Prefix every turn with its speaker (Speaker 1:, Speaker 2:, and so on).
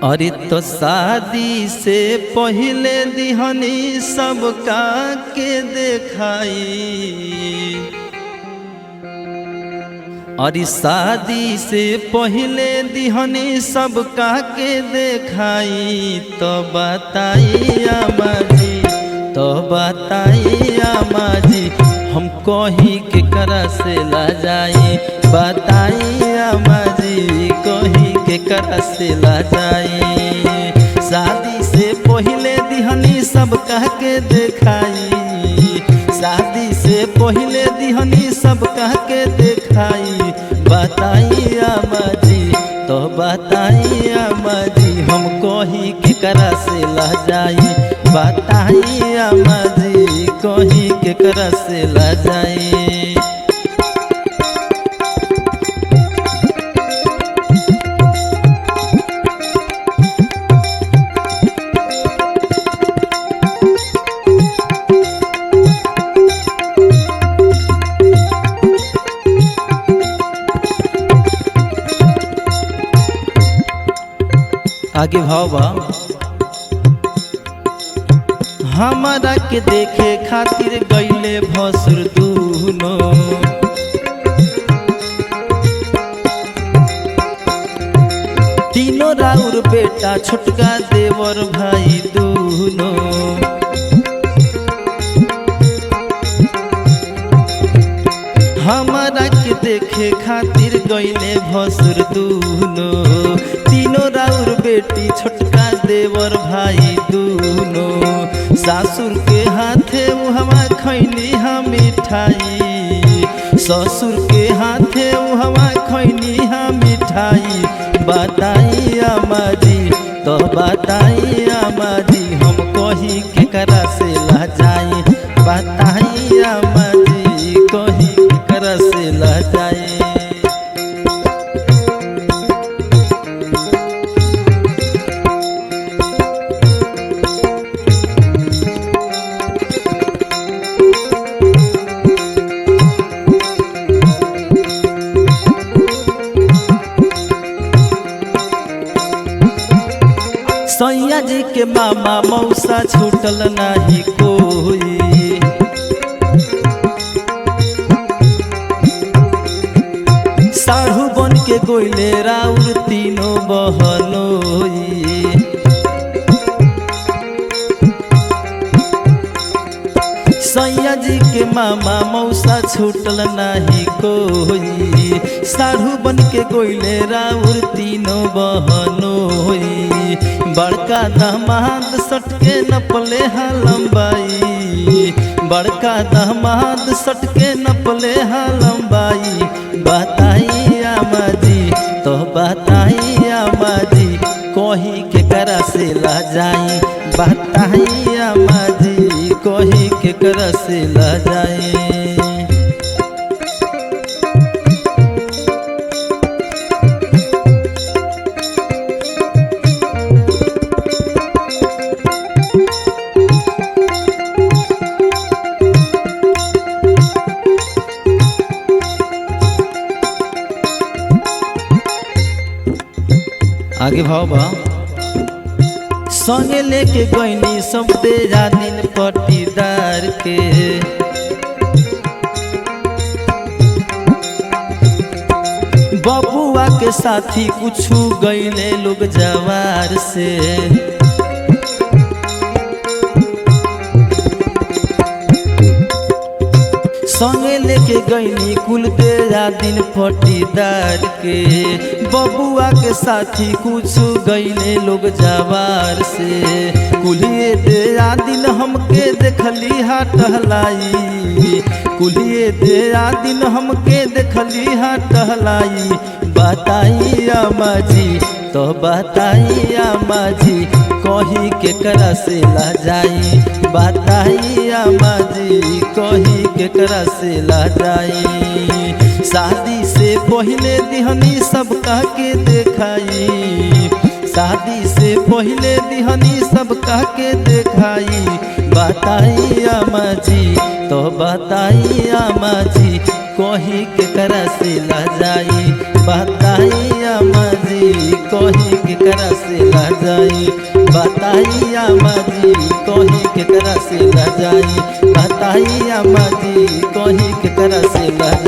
Speaker 1: अरे तो शादी से पहले दिहनी सबका के देखाई। अरे शादी से पहले दिहनी सबका के देखाई। तो बताई अम्मा जी, तो बताई अम्मा जी, हम कहीं के करा से ला जाई। बताई अम्मा जी, कहीं के करा से ला जाई। शादी से पहले दिहनी सब कह के देखाई। शादी से पहले दिहनी सब कह के देखाई। बताई अम्मा जी, तो बताई अम्मा जी, हम कहीं के करा से ला जाई। बताई अम्मा जी, कहीं के करा से ला जाई। आगे भाव बा, हमारा के देखे खातिर गईले भसुर दूनो। तीनों राउर बेटा छोटका देवर भाई दूनो। हमारा के देखे खातिर गईले भसुर दूनो। तीनों राउर बेटी छोटका देवर भाई दूनो। सासुर के हाथे उहवा खैनी हम मिठाई। ससुर के हाथे उहवा खैनी हम मिठाई। बताई अम्मा जी, तो बताई अम्मा जी, हम कहीं के करा से ला जाई। बताई अम्मा जी, कहीं के करा से ला जाई। सैया जी के मामा मौसा छूटल नहीं कोई। साढ़ू बन के गोइले राउर तीनों बहनोई। सैया जी के मामा मौसा छूटल नहीं कोई। साढ़ू बन के गोइले राउर तीनों बहनोई। बड़का दामाद सटके नपले हा लंबाई। बड़का दामाद सटके नपले हा लंबाई। बताई अम्मा जी, तो बताई अम्मा जी, कहीं के करा से ला जाई। बताई अम्मा जी, कहीं के करा से ला जाई। आगे भाव बा, संगे लेके गईनी सब तेरा दिन पटीदार के। बबुआ के साथी कुछ गईले लोग जवार से। संगे लेके गईनी कुल तेरा दिन पटीदार के। बबुआ के साथी कुछ गईले लोग जवार से। कुलिए तेरा दिन हमके देखली हा टहलाई। कुलिए तेरा दिन हमके देखली हा टहलाई। बताई अम्मा जी, तो बताई अम्मा जी, कहीं के करा से ला जाई। बताई अम्मा जी, कहीं के करा से ला जाई। शादी से पहले दिहनी सब कह के देखाई। शादी से पहले दिहनी सब कह के देखाई। बताई अम्मा जी, तो बताई अम्मा जी, कही केकरा से लजाई बताई अम्मा जी कही केकरा से लजाई बताई अम्मा जी कही केकरा से लजाई बताई अम्मा जी कही केकरा से लजाई।